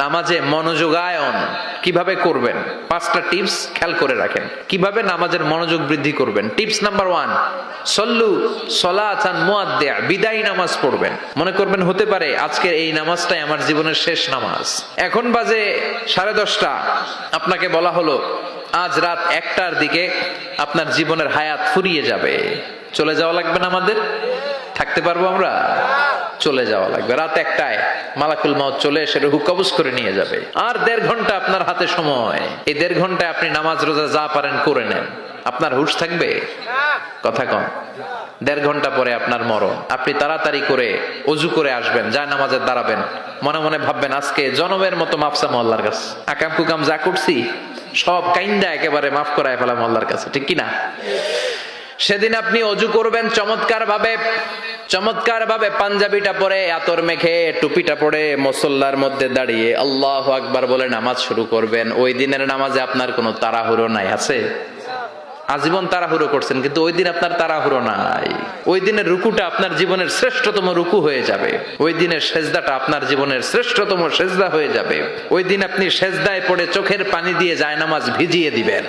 নামাজে মনোযোগায়ন কিভাবে করবেন, 5টা টিপস খেয়াল করে রাখেন। কিভাবে নামাজের মনোযোগ বৃদ্ধি করবেন। টিপস নাম্বার 1, সল্লু সলাতান মুআদ্দিয়া, বিদায়ী নামাজ পড়বেন। মনে করবেন হতে পারে আজকের এই নামাজটাই আমার জীবনের শেষ নামাজ। এখন বাজে 10:30, আপনাকে বলা হলো আজ রাত 1টার দিকে আপনার জীবনের হায়াত ফুরিয়ে যাবে। চলে যাওয়া লাগবে না আমাদের? থাকতে পারবো আমরা? চলে যাওয়া লাগবে। রাত 1টায় মালাকুল মাউত চলে এসে রূহ কবজ করে নিয়ে যাবে। আর 1.5 ঘন্টা আপনার হাতে সময়। এই 1.5 ঘন্টায় আপনি নামাজ রোজা যা পারেন করে নেন। আপনার হুঁশ থাকবে? কথা কম। 1.5 ঘন্টা পরে আপনার মরণ। আপনি তাড়াতাড়ি করে অজু করে আসবেন, যায় নামাজে দাঁড়াবেন, মনে মনে ভাববেন আজকে জনমের মতো মাফ চামো আল্লাহর কাছে। আকাম কুকাম যা করছি সব কাইন্দা একেবারে মাফ করায় ফেলাম আল্লাহর কাছে, ঠিক কিনা? সেদিন আপনি অজু করবেন চমৎকার ভাবে পাঞ্জাবিটা পরে, আতর মেখে, টুপিটা পরে, মুসল্লার মধ্যে দাঁড়িয়ে আল্লাহু আকবার বলে নামাজ শুরু করবেন। ওই দিনের নামাজে আপনার কোনো তাড়াহুড়ো নাই। আছে? আজীবন তাড়াহুড়ো করছেন, কিন্তু ওই দিন আপনার তাড়াহুড়ো নাই। ওই দিনের রুকুটা আপনার জীবনের শ্রেষ্ঠতম রুকু হয়ে যাবে। ওই দিনের সেজদাটা আপনার জীবনের শ্রেষ্ঠতম সেজদা হয়ে যাবে। ওই দিন আপনি সেজদায় পড়ে চোখের পানি দিয়ে জায়নামাজ ভিজিয়ে দিবেন।